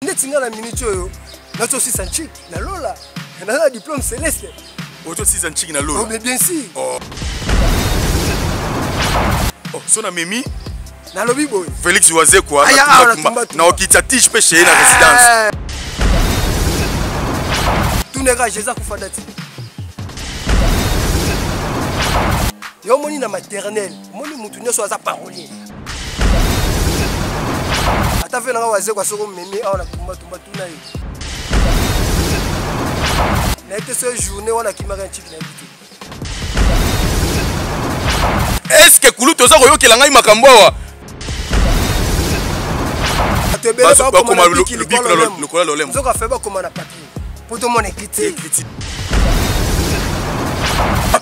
Netinga la minute yo. Nato 6 antique na lola. Na la diplôme céleste. Auto 6 antique na lola. Oh mais bien sûr. Oh. Oh, sona memi. Na lobby boy. Félix Oisé quoi. Na okita tige pe chez na résidence. Tout nega Jésus kufadati. Yo moni na maternelle. Moni mutu nyoso aza parolier. Ata fe na Oisé kwa soko memi aona tumba tuna yo. Na été ce journée on a kimaka un chic na biti. Est-ce que Kulu toza koyokela ngai makambo wa? Atebele ba ko ma le bic le kola lolem. Zoka fe ba ko na papier. Pour tout mon écriture.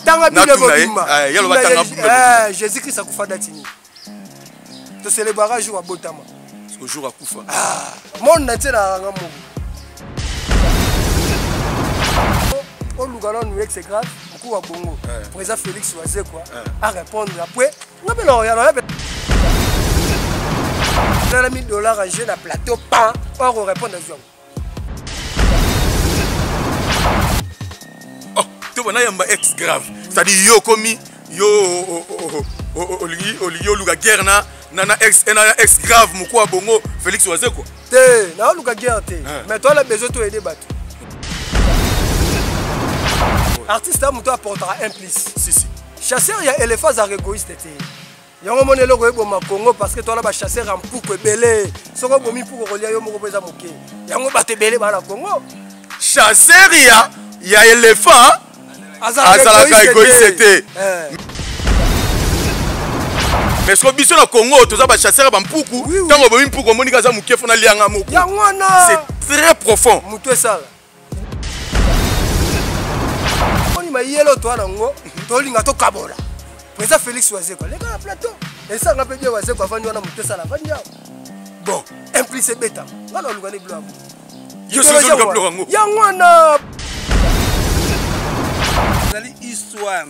Tanga bile bobima. Yalo batanga. Jésus-Christ akufa datini. To célébrer jour à Botama. Au jour akufa. Mon na tena ngamo. On nous galon nous c'est grave. Beaucoup à Bongo. Président Félix Oisé quoi. À répondre après. On peut leur y $1000 en jeu na plateau pas. Or répondre à ça. On a un ex grave. C'est-à-dire yo komi yo olio luga guerre na ex grave mukwa bongo Félix Oisé quoi. Té, na luga guerre té. Mais toi la besoin toi aider bateau. Artiste a muto apportera un plus. Si. Chasseur ya éléphant za égoïste té. Yango monné loko eboma Congo parce que toi là ba chasseur en pouko belé. Soko bomi pouko kolia yo moko peza moké. Yango baté belé ba na Congo. Chasseur ya éléphant. Azalaka égoïste. Mais ce que biso na Congo toza ba chasseur ba mpuku tango bomi mpuku monika za muke fona lianga moko. C'est très profond. Muto ça. On ma yelo toi nango to linga to kabola. Président Félix Oisé quoi. Les gars plateau. Et ça rappelle bien Oisé quoi fanya na muto ça la fanya. Bon, impliqué bêta. Ngalo lugane blanc. Yo so zo blanc. Yangwana. Histoire,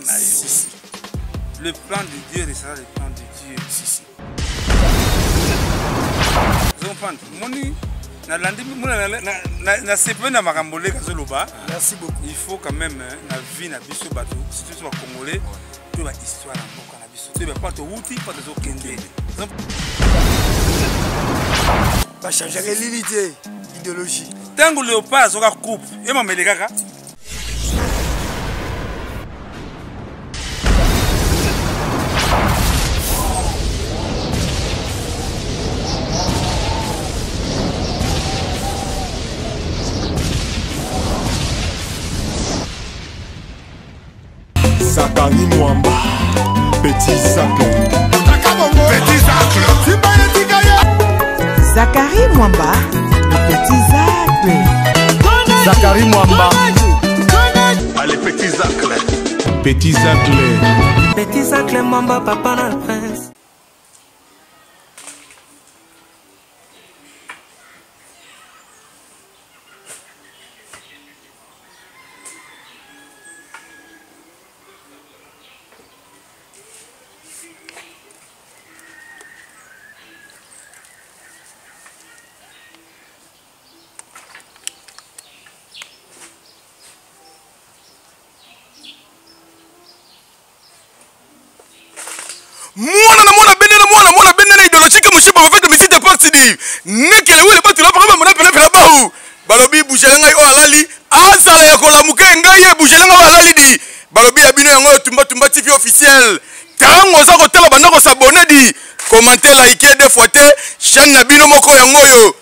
le plan de Dieu restera le plan de Dieu. Vous comprenez? Merci beaucoup. Il faut quand même la vie na biso bateau, surtout sur Congolais, tout la histoire en boka na biso. Tu pas te outil, pas de okende. Pas changer l'idée, idéologie. Tango léopard sera coupe. Et ma melegaka. Zakari Mwamba, Petit Zacle. Petit Zacle. Zakari Mwamba, le Petit Zacle. Zakari Mwamba. Allez, Petit Zacle. Petit Zacle. Petit Zacle Mwamba, papa na prince. Mwana bendena idéologique mushiba va faire visite parti di nekele wele batu la parama mona pele pele bahu balobi bujelenga o alali azala ya kolamuka ngai ye bujelenga o alali di balobi ya bino yango tumba TV officiel tango za ko tela banda ko s'abonner di commenter liker deux fois chaîne na bino moko yango yo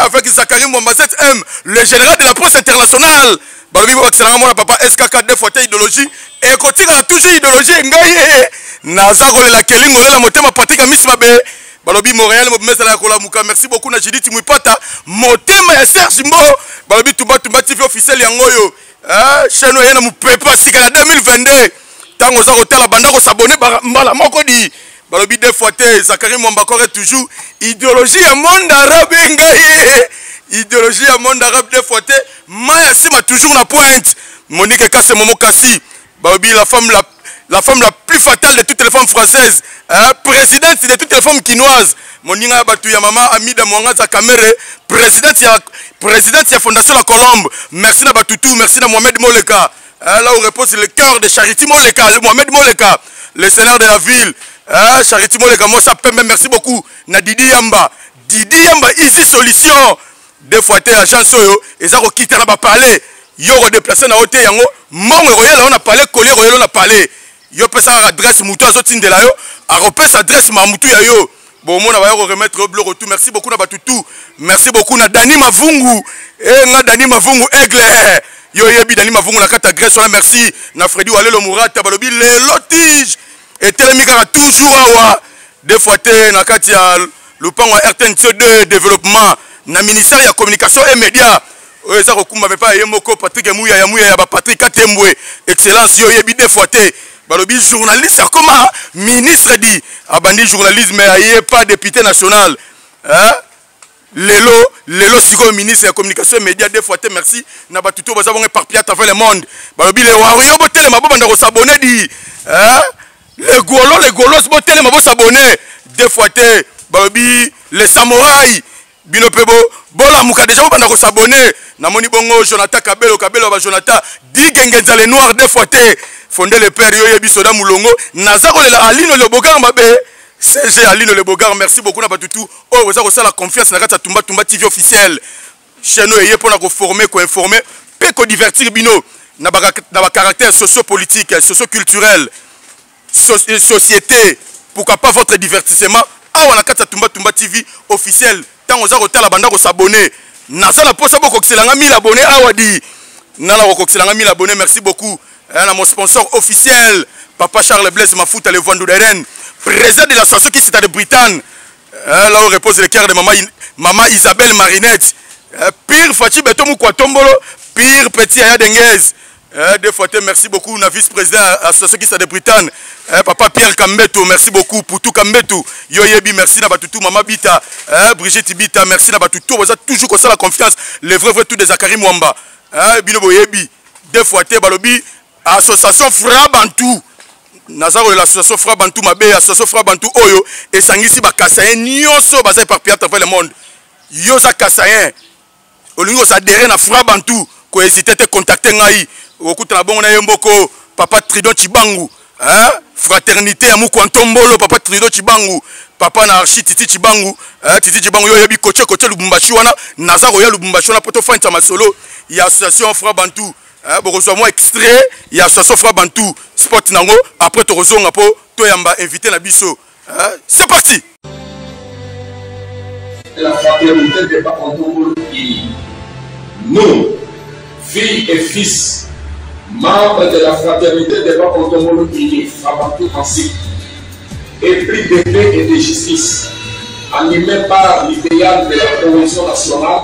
avec Zakari Mwamba 7M le général de la presse internationale balobi bo excellent mona papa SKK deux fois idéologie et kotika toujours idéologie ngai naza kolela kelingo lela motema pratique Miss Mabe balobi Montréal mobimesala ya kolamuka merci beaucoup na Judith Mwipata motema ya Serge Mbo balobi tumba TV officiel yango yo chaîne yana mupepa sika na 2022 tango za kotala banda ko s'abonner mbala moko di balobi deux fois Zakari Mwamba correct toujours idéologie ya monde arabe ngai idéologie ya monde arabe deux fois maya sima toujours la pointe Monique Kasse Momo Kassi balobi la femme la plus fatale de toutes les femmes françaises, présidente de toutes les femmes quinoises, moninga batu ya mama Amida Mwangaza Kamere, présidente ya Fondation La Colombe. Merci na batutu, merci na Mohamed Moleka. Là où repose le cœur de Charity Moleka, le Mohamed Moleka, le seigneur de la ville. Charity Moleka, Mossa Pembe, merci beaucoup. Na Didi Yamba. Didi Yamba, ici solution. Des fois, tu es agent soyo, et ça, quitte là, parler. Yo, redéplacé na hôtel yango. Mon royal, on a parlé, collier royal, on a parlé. Yo, peut sa adresse, moutou, azotin de la yo. A repère sa adresse, ma moutou ya yo. Bon, on va remettre le retour. Merci beaucoup, na batutu. Merci beaucoup, na Dani Mavungu. Et na Dani Mavungu, aigle. Yo, yebi, Dani Mavungu, na kata grèce, merci. Na Freddy Walelo Mourata, balobi, les lotiges. Et Télémika toujours awa. Des fois, na katia, le pan RTNC2 développement. Na ministère de la communication et médias. Eza kokumba me pa yemoko Patrick Mouya ya ba Patrick Katembwe. Excellence yo yebi des fois té. Balobi journaliste comment ministre dit abandi journalisme aye pas député national. Hein? Lelo siko ministre de la communication et médias des fois té merci na batuto baza bon éparpillé à travers le monde. Balobi le wario botele mabo banda ko s'abonner di. Hein? Les golos botele mabo s'abonner des fois té. Balobi les samouraïs bino pebo bola muka déjà banda ko s'abonner na moni bongo Jonathan Kabelo ba Jonathan digengenza les noirs des fois té fondé le père yo yebi soda mulongo nazako le Alino le Bogar mabe CG Alino le Bogar merci beaucoup na batutu oh vous avez la confiance na kata Tumba TV officiel chaîne yé pour na ko former ko informer pe ko divertir bino na ba caractère socio-politique socio-culturel société pourquoi pas votre divertissement ah na kata Tumba TV officiel tant aux arotala banda ko s'abonner nazala posa boko kselanga 1000 abonnés awadi nala ko kselanga 1000 abonnés merci beaucoup na mon sponsor officiel papa Charles Blaise Mafuta le Vandou de Rennes président de l'association qui s'est de Bretagne là où repose le cœur de maman Isabelle Marinette pire Fati Betomu Kwatombolo pire petit Aya Denguez deux fois merci beaucoup na vice-président association qui s'est de Bretagne papa Pierre Kambeto merci beaucoup pour tout Kambeto yo yebi merci na batutu maman Bita Brigitte Bita merci na batutu vous avez toujours comme ça la confiance les vrais tout des Zakari Mwamba bino boyebi deux fois balobi association Frabantou nazaro l'association Frabantou mabe association Frabantou oyo et sangisi ba kasayen nyonso baza éparpillé à travers le monde yo za kasayen olingo za adhérer na Frabantou ko hésiter te contacter ngai okuta na bongo na yemboko papa Tridon Chibangu fraternité ya Mukwantombolo papa Tridon Chibangu papa na Archi Titi Chibangu Titi Chibangu yo yebi koche Lubumbashi wana nazaro ya Lubumbashi wana poto fanta masolo ya association Frabantou bokozwa moi extrait ya association Frabantou sport nango après to kozonga po to yamba invité na biso c'est parti. La fraternité de Bakontombolo unis. Nous, filles et fils, membres de la fraternité de Bakontombolo unis, Frabantou ainsi, épris de paix et de justice, animés par l'idéal de la cohésion nationale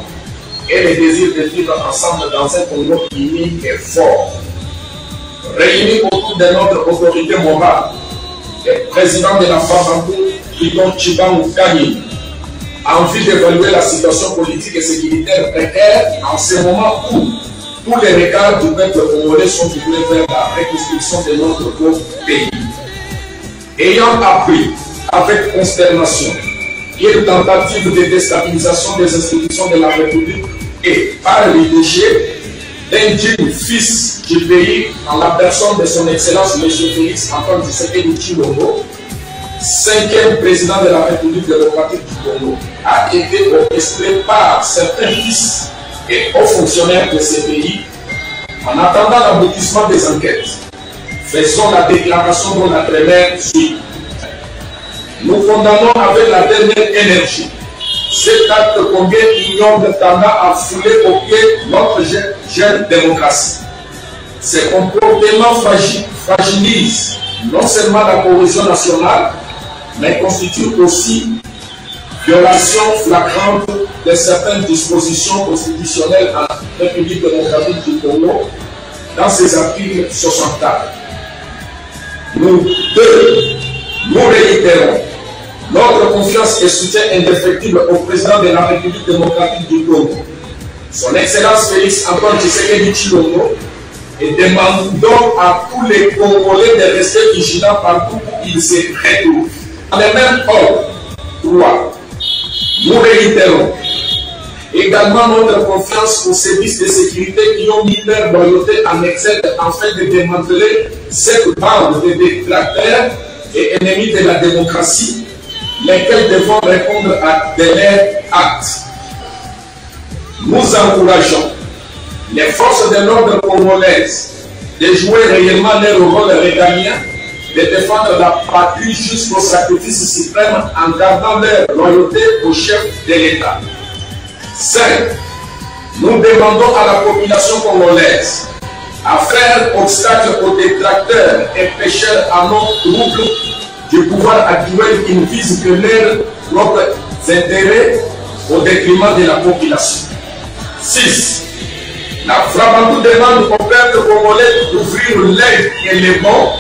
et le désir de vivre ensemble dans un Congo uni et fort. Réunis autour de notre autorité morale, le président de la Frabantou, Tridon Chibangu Kani, en vue d'évaluer la situation politique et sécuritaire précaire en ce moment où tous les regards du peuple congolais sont tournés vers la reconstruction de notre beau pays. Ayant appris avec consternation une tentative de déstabilisation des institutions de la République et par l'idée d'un digne fils du pays en la personne de son Excellence M. Félix Antoine Tshisekedi Tshilombo, 5e président de la République démocratique du Congo, a été orchestré par certains fils et hauts fonctionnaires de ce pays. En attendant l'aboutissement des enquêtes, faisons la déclaration dont la première suit. Nous condamnons avec la dernière énergie cet acte combien ignoble tendant à fouler au pied notre jeune démocratie. Ces comportements fragilisent non seulement la cohésion nationale, mais constituent aussi violation flagrante de certaines dispositions constitutionnelles en République démocratique du Congo dans ses articles 64. Nous réitérons notre confiance et soutien indéfectible au président de la République démocratique du Congo, son Excellence Félix Antoine Tshisekedi Tshilombo, et demandons à tous les Congolais de rester vigilants partout où ils se retrouvent. Dans le même ordre, 3. Nous réitérons également notre confiance aux services de sécurité qui ont mis leur loyauté en exergue afin de démanteler cette bande de détracteurs et ennemis de la démocratie, lesquels devront répondre à de leurs actes. Nous encourageons les forces de l'ordre congolaises de jouer réellement leur rôle régalien, de défendre la patrie jusqu'au sacrifice suprême en gardant leur loyauté au chef de l'État. 5. Nous demandons à la population congolaise à faire obstacle aux détracteurs et pécheurs à nos troubles du pouvoir actuel qui ne visent que leurs propres intérêts au détriment de la population. 6. La Frabantou demande au peuple congolais d'ouvrir l'œil et les bons,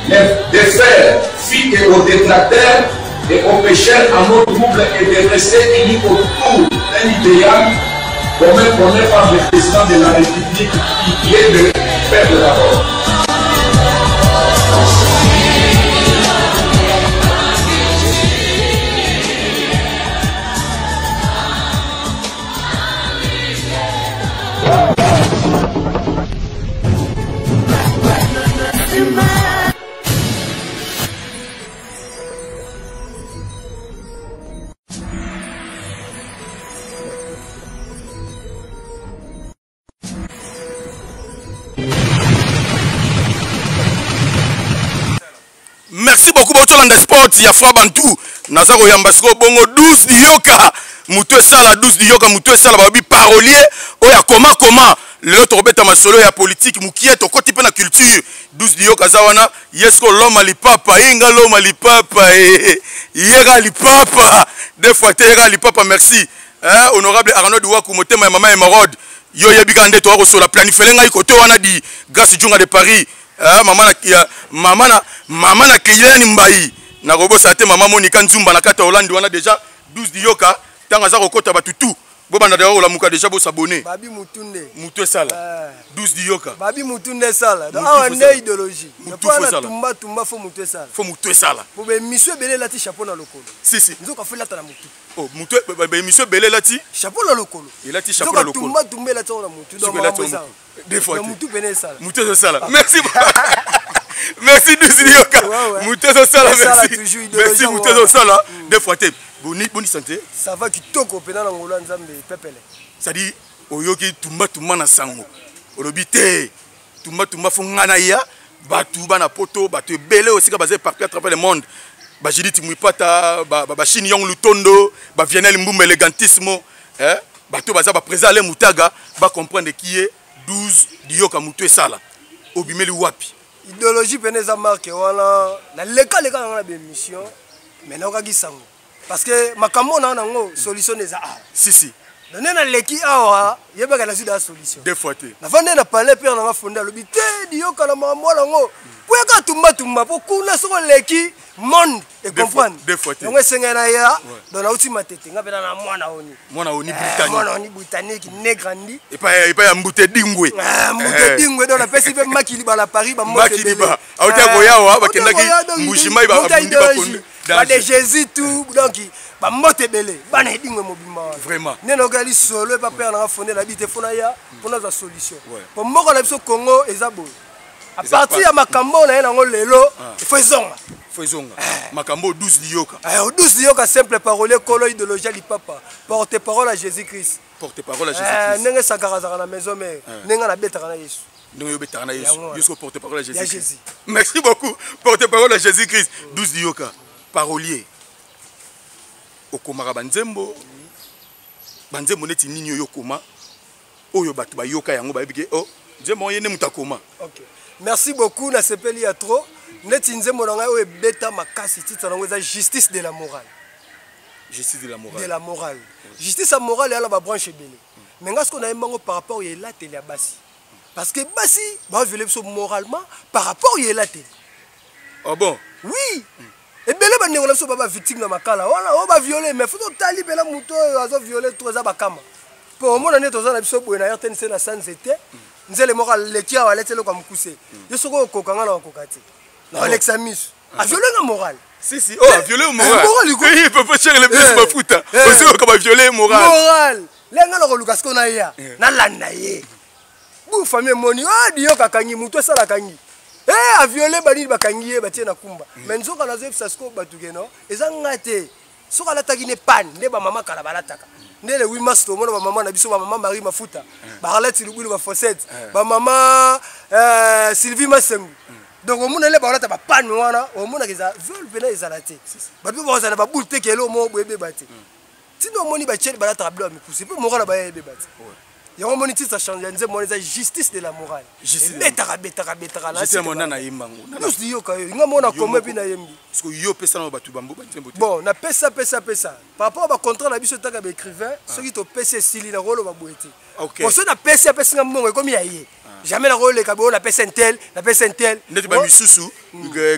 de faire fi aux détracteurs et aux pécheurs à nos troubles et de rester unis autour d'un idéal commun prôné par le président de la République qui est le peuple d'abord. Merci beaucoup Botolanda Sport ya Frabantou. Nazako Yambasiko bongo 12 Diyoka. Mutu esala 12 Diyoka mutu esala babi parolier oya comment le tobeta masolo ya politique mukie to koti pe na culture 12 Diyoka zawana yesko l'homme alipapa inga l'homme alipapa yega alipapa des fois yega alipapa merci honorable Arnaud Douakou motema ya mama Emerald yo yebika nde to ko la planifier ngai kote wana di Grace Junga de Paris. Mama na Kiyani Mbayi na robosa te mama Monika Nzumba na kata Hollande wana déjà 12 Diyoka tanga za kokota batutu bobanda de la muka déjà bo s'abonner babi mutunde mutu sala 12 Diyoka babi mutunde sala awa ne idéologie mutu tumba fo mutu sala bo be monsieur belé lati chapeau na lokolo si nzoka fe lata na mutu oh mutu be monsieur belé lati chapeau na lokolo il lati chapeau na lokolo tumba lati na mutu donc des fois mutu bene sala mutu sala merci merci 12 Diyoka mutu sala merci mutu sala des fois te bonne santé ça va kitoko pena na ngolo nzambe pepele ça dit oyoki tumba na sango olobité tumba fongana ya batu bana poto batu belé aussi ka basé partout à travers le monde ba Judith Mwipata ba Chine Yong Lutondo ba Vienel Mbumba élégantismo batu baza ba président le Mutaga ba comprendre qui est 12 Diyoka mutu sala obimeli wapi idéologie peneza marque wala na leka na bémission mais na okaki sango parce que makambo na nango solution eza si donné na leki awa yebaka na sida solution des fois te na vande na parler père na fonda lobi te Diyoka na makambo nango poeka tumba po kuna soko leki monde et comprendre des fois te ngo senga na ya dona ultima tete ngapela na mwana oni britannique ne grandi et pas ya mbute dingwe dona pesi be makili ba la Paris ba makili ba auta koyawa ba kendaki mbushimai ba bundi ba kondu ba de Jésus tout donc ba mbote belé bana edingwe mobimba vraiment neno gali solo pa père na fondé la bité fona ya pona za solution pour moko na biso Congo ezabo à partir ya makambo na yango lelo faisonga makambo 12 Diyoka 12 Diyoka simple parole kolo idéologie lipapa porte parole à Jésus-Christ nenge sakaraza na maison mais nenga na betaka na Yesu donc betaka na Yesu jusqu'au porte parole à Jésus-Christ merci beaucoup porte parole à Jésus-Christ 12 Diyoka parolier okomaka banzembo neti nini oyo koma oyo batu bayoka yango bayebike oh nzembo yene mutakoma OK merci beaucoup na sepeli ya trop neti nzembo na ngai oyo beta makasi titre nango eza justice de la morale justice à morale ya la ba branche belé mais ngas ko na yembango par rapport ya la télé ya basi parce que basi ba violer moralement par rapport ya la télé ah bon oui et belé ba ndengona so ba victime na makala wala o ba violer mais faut tali bela muto azo violer to za bakama pour mona ne toza na biso boye na RTNC na sans été nzele moral leki awa letelo kwa mkuse yo soko kokanga na kokati na Alexa Miss a violer na morale Si, si. Oh, violer moral. Il peut pas chercher les blesses ma fouta. Aussi, on va violer moral. Moral. Lenga lo Lucas kona ya. Na landa ye. Bu famille moni. Ah, dio kakangi muto sala kangi. A violer bani bakangi ye batie na kumba. Menzo kana zo sasko batugeno. Eza ngate. Soka la tagine pan, ne ba mama kala balataka. Ne le 8 mars to mona ba mama na biso ba mama Marie Mafuta. Ba Arlette Lubulu ba Fossette. Ba mama Sylvie Masengu. Donc au monde les balata ba pan wana, au monde que ça veulent venir ezalate. Ba bi ba za ba bulte kelo mo bebe bate. Tino moni ba chel balata blo mi pousse pe morala ba yebe bate. Ya on moni ça change nze moni za justice de la morale. Betara la. Justice mona na yimbango. Nous dio kayo, nga mona comme bi na yembi. Parce que yo pesa na batu bambo ba nzembo. Bon, na pesa. Par rapport à contrat na biso taka ba écrivain, ceux qui to pesa sili na rolo ba boete. OK. Pour ceux na pesa nga mbongo comme yaye. Jamais la rôle kabo na pesa intel. Ndeti ba misusu,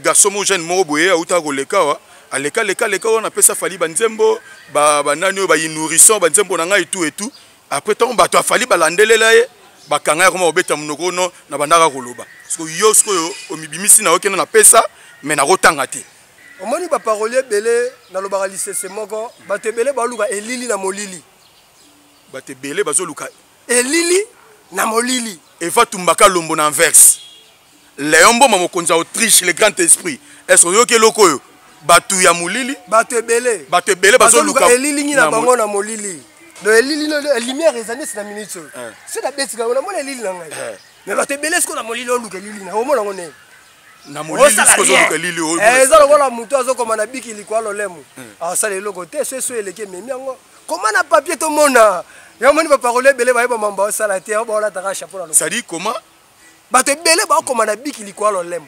garçon mo jeune mo boye auta ko leka wa. Aleka on appelle ça fali ba nzembo, ba nani ba nourrisson ba nzembo na ngai et tout. Après tant bato afali balandelela ye bakanga koma obeta munoko no na bandaka koloba parce que yo sko omibimisi na okena na pesa mais na rotanga te omoni ba parolier belé na lobaka lisese moko bato belé baluka elili na molili bato belé bazoluka elili na molili Eva Tumbaka Lombo na verse Léombo mokonza Autriche le grand esprit est-ce que yo ke loko yo bato ya molili bato belé bazoluka elili ni na bango na molili. La lumière est années c'est la minute. C'est la bête on a mon l'île là. Mais va te belé ce qu'on a mon l'île on l'île na omo on est. Na mon l'île ce qu'on a l'île. Ça le voilà muto azo comme na biki likwa lo lemo. Ah ça les logo te so eleke memi yango. Comment na papier to mona. Ya moni ba parole belé ba ba mamba ça la terre ba la taka chapeau là. Ça dit comment? Ba te belé ba comme na biki likwa lo lemo.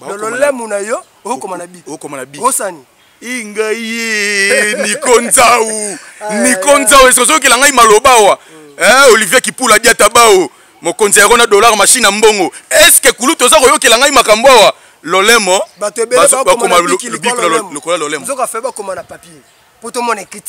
Lo lemo na yo o comme na biki. O comme na biki. Osani. Ingaye Nikonzao esozo ki langai malobawa Olivier Kipula diata bao mokonzi na dollar machine na mbongo est-ce que kuluto za koyoki langai makamboa lolemo bato bele ba koma le lolemo zoka fait ba koma na papier pour tout mon écrit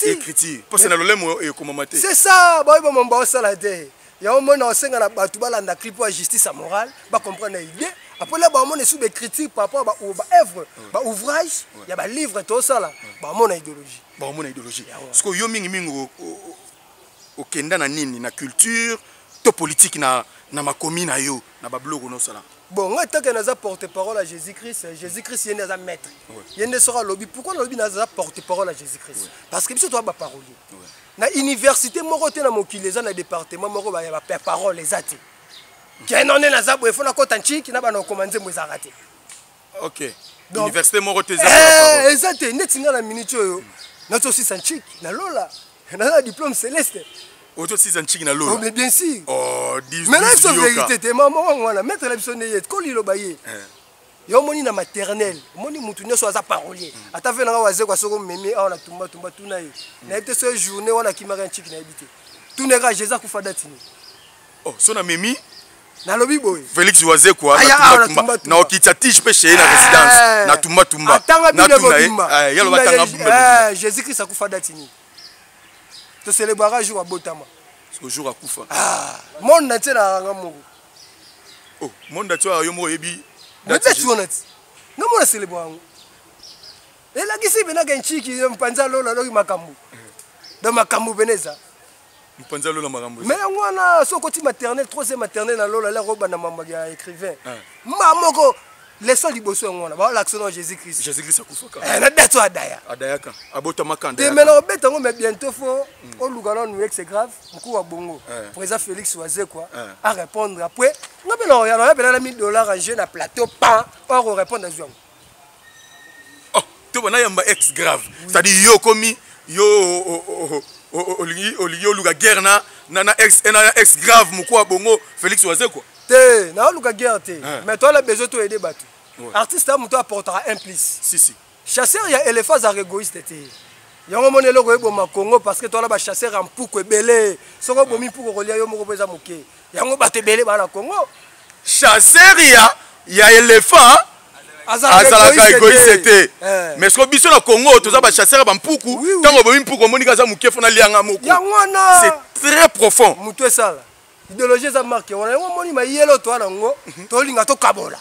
parce que na lolemo e koma maté c'est ça ba ba momba osala te ya o mona osenga na bato balanda clip wa justice morale ba comprendre idée. Après là, on a sous des critiques par rapport à œuvre, à ouvrage, il y a des livres tout ça là. On a idéologie. On a idéologie. Parce que yo mingi au Kenda na nini na culture, to politique na makomi na yo na bablogo no sala. Bon, moi tant que nous a porte-parole à Jésus-Christ, Jésus-Christ il est un maître. Il est sera lobby. Pourquoi lobby nous a porte-parole à Jésus-Christ? Parce que biso toi ba parole. Na université morote na mokili za na département moko ba ya parole les athées. Kenone na zabu il faut na kota nchiki na bana komanze mweza raté. OK. Université morote za. Exacte, netinga na minute yo. Na to si sanchiki na lola. Na diplôme céleste. Auto si sanchiki na lola. Oh mais bien sûr. Oh, 10. Mais là c'est vérité te maman wana mettre la biso neye ko lilo baye. Yo moni na maternelle, moni mutu nyoso aza parolier. Ata fe na waze kwa soko memi a na tumba tuna ye. Na ete ce journée wana kimaka nchiki na ebité. Tuneka Jésus kufa datini. Oh, so na memi na lobi boy Félix waze kwa na okitsa tiche pe chez na résidence na tumba na tuna yalo batanga bumba Jésus Christ akufa datini to célébrer jour abotama ce jour akufa monde na tena ngamoko oh monde tu yo mo yebi date sonati ngamona célébrer et la gisi bena ganchiki mpanza lola loki makambu dans makambu beneza mpanza lola makambu mais ngwana sokoti maternelle troisième maternelle na lola la roba na mama ya écrivain mamoko leçon liboso ngwana ba l'action de Jésus-Christ akufaka na dato adaya ka abota makanda te mena obeta ngo mais bientôt faut au lugano nous c'est grave mkou wa bongo président Félix Oise quoi à répondre après ngabela ya na bela $1000 en jeu na plateau pas pour répondre à Jean. Oh to bana yamba ex grave ça dit yo komi yo Olio luka guerre na ex grave mukwa bongo Félix Oise quoi. Te na luka guerre te. Mais toi la besoin to aider batu. Artiste a muto apportera un plus. Si. Chasseur ya éléphant za égoïste te. Yango monelo ko ebo makongo parce que toi la ba chasseur en pouko belé. Soko bomi pouko kolia yo moko peza muke. Yango bate belé ba na Congo. Chasseur ya éléphant azalaka égoïste. Mais ce que biso na Congo toza ba chasseur ba mpuku tango bomi mpuku monika za muke fona lianga moko. C'est très profond. Muto sala. Idéologie za marque on moni ma yelo to na ngo to linga to kabola.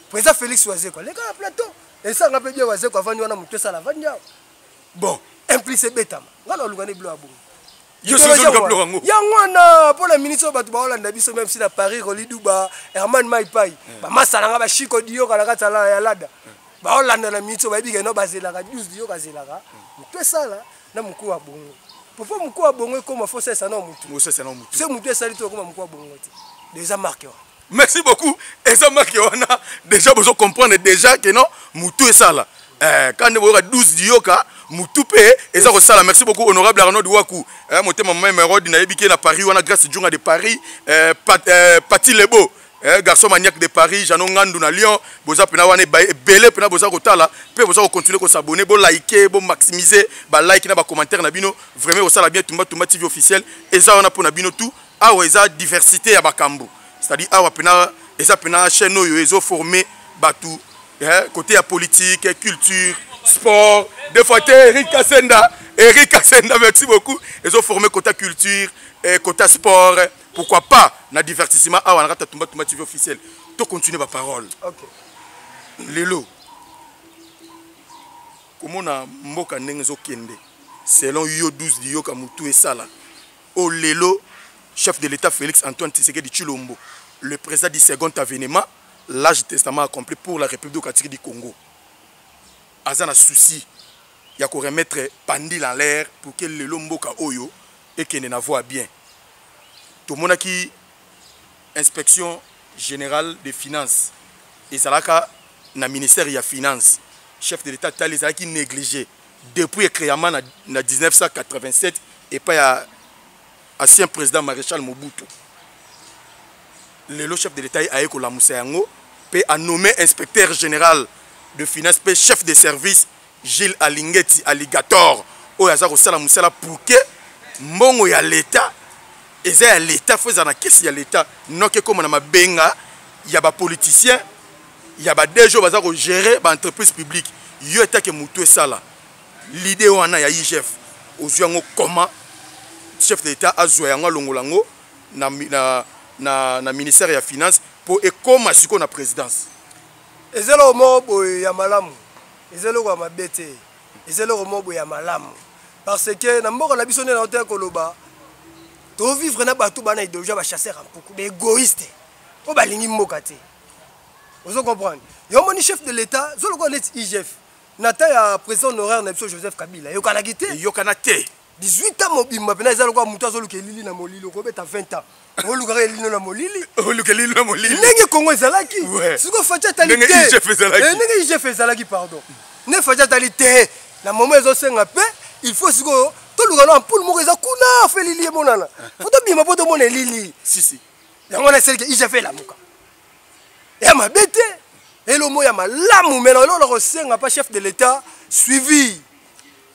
Président Félix Oise quoi. Les gars plateau. Et ça, on a pu dire que avant on a monté ça la vania. Bon, impliqué Betama. On a l'organisé bleu à bout. Yo so zo ka bleu ngo. Yangwana pour la ministre ba tuba Hollande biso même si na Paris Rolidouba Herman Maipai. Ba masala nga ba Chiko Dio kala katala ya lada. Ba Hollande na ministre ba biga no bazela ka 12 Dio kazelaka. Monté ça là na mukuu wa bongo. Pourquoi mukuu wa bongo comme faut ça na mutu. Mo ça na mutu. C'est mutu ça lito comme mukuu wa bongo. Déjà marqué. Merci beaucoup. Et ça marque on a déjà besoin comprendre déjà que non mutu et ça là. Quand on a 12 dioka mutu pe et ça ça merci beaucoup honorable Arnaud Douakou. Motema même Rod na yebiki na Paris on a grâce Djunga de Paris Pati Lebo. Garçon maniaque de Paris, Janon Ngandou na Lyon, boza pena wane belé pena boza kotala, pe boza continuer ko s'abonner, bo liker, bo maximiser, ba like na ba commentaire na bino, vraiment ça la bien Tumba TV officiel, et ça on a pour na bino tout, ah ouais ça diversité ya bakambo. C'est-à-dire ah pena et ça pena chaîne yo ezo formé batou, côté ya politique, culture, sport, des fois Eric Kassenda, merci beaucoup, ezo formé côté culture, côté sport. Pourquoi pas na divertissement à on a Tumba TV officiel. To continuer ma parole. OK. Lelo. Comment na mboka nengezo kende. Selon yo 12 di yo ka mutu et sala. O lelo chef de l'État Félix Antoine Tshisekedi Tshilombo, le président du second avènement, l'âge testament accompli pour la République démocratique du Congo. Azana souci ya ko remettre pandil en l'air pour que lelo mboka oyo et kende na voix bien. Tout le monde qui inspection générale des finances et ça là na ministère des finances chef de l'État tali ça qui négligé depuis création na 1987 et pas à ancien président maréchal Mobutu le chef de l'État a école la Moussayango pe a nommé inspecteur général de finances pe chef de service Gilles Alingeti Alligator o ya za ko sala musala pour que mbongo ya l'État et c'est l'État faut en caisse, il y a l'État non que comme on a ma benga il y a des politiciens il y a des gens qui vont gérer des entreprises publiques il y a que mutu ça là l'idée on a IGF aux gens comment chef d'État a joué en longolango na ministère des finances pour et comme si qu'on a présidence et c'est le mot ya malamu et c'est le roi mabete et c'est le mot ya malamu parce que na mboka na biso na hotel koloba to vivre na batou bana idéologie ba chasseur en beaucoup des égoïstes o balingi mboka te vous comprenez yo moni chef de l'État zo le connaît IGF nata ya président honoraire na biso Joseph Kabila yo kana gité yo kana te 18 ans mobimba pena za lokwa mutu azoluka elili na molili ko beta 20 ans oluka elili na molili oluka elili na molili ndenge Congo ezalaki siko facha talité ndenge IGF ezalaki pardon ne facha talité na moment ezosenga pe il faut siko tout le monde pour le eza kuna fait lili monana faut bima poto mona lili si yango na celle que il fait la muka et ma bête et le mot ya malamu mais non le resenga pas chef de l'État suivi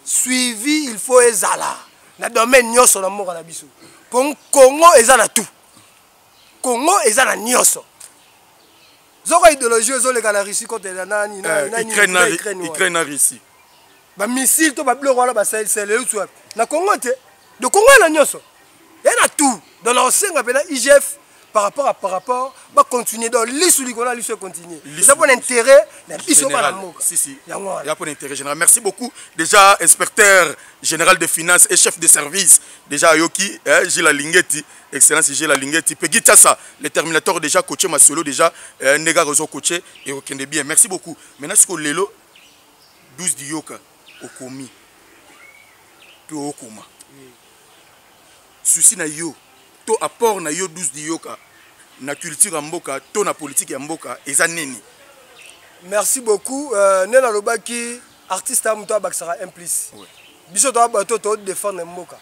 il faut ezala na domaine nyoso na moko na biso pour Congo ezala tout Congo ezala nyoso zoko idéologie ezoleka na Russie contre la nani Ukraine na Russie ba missile to ba bleu wala ba Sahel na Congo te de Congo la nyoso et na tout dans la senga pena IGF par rapport va continuer dans l'issue qu'on a lui continuer c'est pour l'intérêt mais ils sont pas la moka si il y a pour l'intérêt général merci beaucoup déjà inspecteur général de finances et chef de service déjà Yoki Gilles Alingeti excellence Gilles Alingeti Pegita ça le terminateur déjà coaché Masolo déjà nega rezo coaché et okende bien merci beaucoup maintenant ce que lelo 12 dioka okomi to okoma souci na yo to apport na yo 12 dioka na culture ya mboka to na politique ya mboka eza nini merci beaucoup nena lobaki artiste amuto abakisaka implice biso to bato to défendre mboka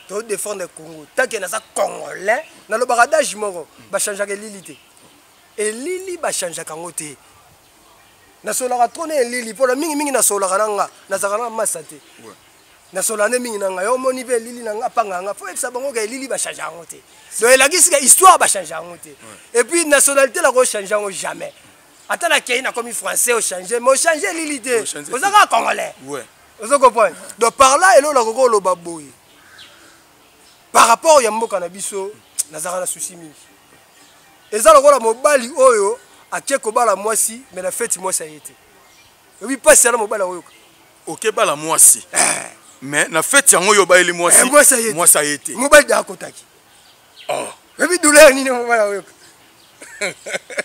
to défendre Congo take na sa congolais na lobaka d'âge moko ba changer lili te et lili ba changer kango te na solaka trone lili pour la mingi na solaka nanga na zakana masate na solane mingi nanga yo moni pe lili nanga panganga faut epsa bango ke lili ba changer kango te donc la kisika histoire ba changer kango te et puis nationalité la ko changer kango jamais attends la kei na comme français au changer mais au changer lili te vous êtes congolais vous comprenez donc par là et là la ko lo baboy par rapport ya mboka na biso na zakana souci mingi eza lokola mobali oyo akie kobala mwasi mais la fête moi ça y était oui pas c'est là mobala oyo OK bala mwasi mais na fête yango yo ba eli mwasi moi ça y était mobali da kotaki oh oui douleur ni mobala oyo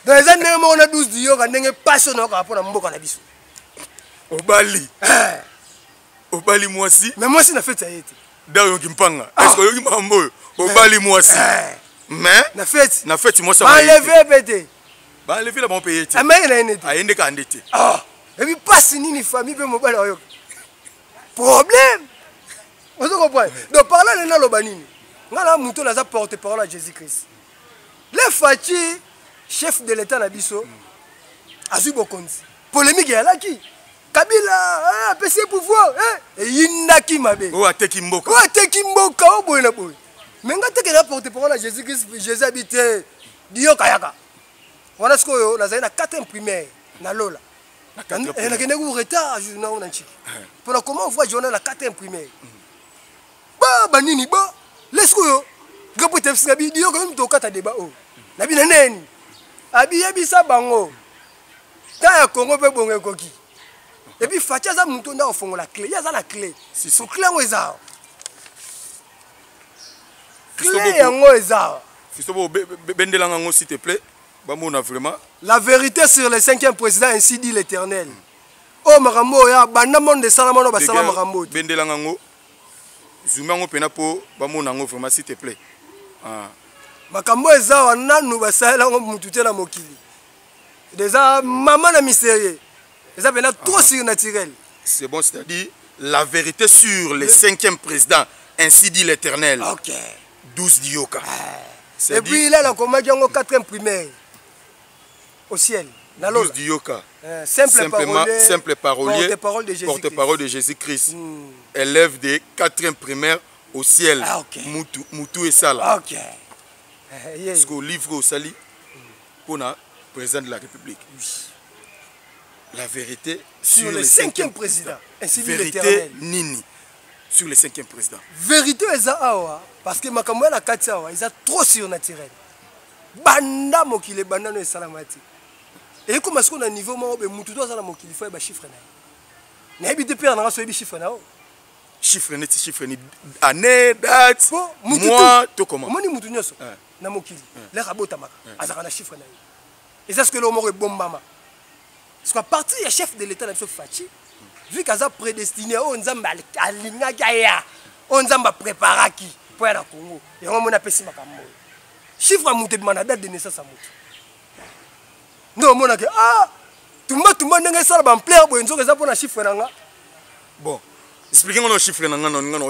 dans les années on a 12 dio ka ndenge passion na ka pona mboka na biso obali obali mwasi mais moi si na fête ça y était da yo kimpanga est-ce que yo kimambo obali mwasi mais na fête moi ça va lever pété ba lever la bon payer ah mais il a une ayende ka ndete ah et puis passe ni famille pe mobala oyo problème vous comprenez donc par là na lobanini ngala muto na za porte-parole à Jésus-Christ le Fachi chef de l'état na biso azu bokonzi polémique ya laki Kabila pesi pouvoir et yindaki mabe o ateki mboka o boye na boye mais ngate ke na porte-parole à Jésus-Christ Jésus habite dio kayaka wana sko yo na zaina 4e primaire na lola et na kende ku retard journal na chiki pour comment on voit journal la 4e primaire ba nini ba lesko yo gapo tefsinga bi dio ko mto kata débat o na bi neni abi yebisa bango ta ya Congo pe bonge koki et puis Facha za muto nda ofongo la clé ya za la clé si so clé ngo ezao clé yango ezao fisobo bendelanga ngo s'il te plaît ba mona vraiment la vérité sur le 5e président ainsi dit l'Éternel oh makambo ya banda monde de salamano ba salama makambo bendelanga ngo zuma ngo pena po ba mona ngo vraiment s'il te plaît makambo ezao nanu ba sala ngo mutu te na mokili déjà maman na mystérieux. Ça vient trop surnaturel. C'est bon, c'est-à-dire la vérité sur le 5e président, ainsi dit l'Éternel. Ok. 12 dioka. Et puis là, on commence en 4e primaire au ciel. 12 dioka. Simple parolier. Porte-parole de Jésus-Christ. Élève de 4e primaire au ciel. Ah, ok. Moutou et Sala. Ok. Est-ce que livre au Sali pour le président de la République? La vérité sur le 5e président. Ainsi dit vérité nini sur le 5e président. Vérité awa parce que makambo na kati awa ils trop surnaturel. Banda mokile banda no salamati. Et comme est-ce qu'on a niveau mo be mutu to sala mokile faut ba chiffre na. Na ebite père na so ebi chiffre na o. Chiffre ni année date mois to comment. Moni mutu nyoso na mokile. La rabota maka azaka na chiffre na. Et c'est ce que le mot est bombama. Parce qu'à partir du chef de l'État, Fachi, vu qu'il a prédestiné, on a préparé qui pour aller au Congo. Et on a fait ça. Chiffre à monter de date de naissance à monter. Non, on a dit, tout le monde a ça, on plaît, on a un chiffre. Bon, expliquez-moi le chiffre. Il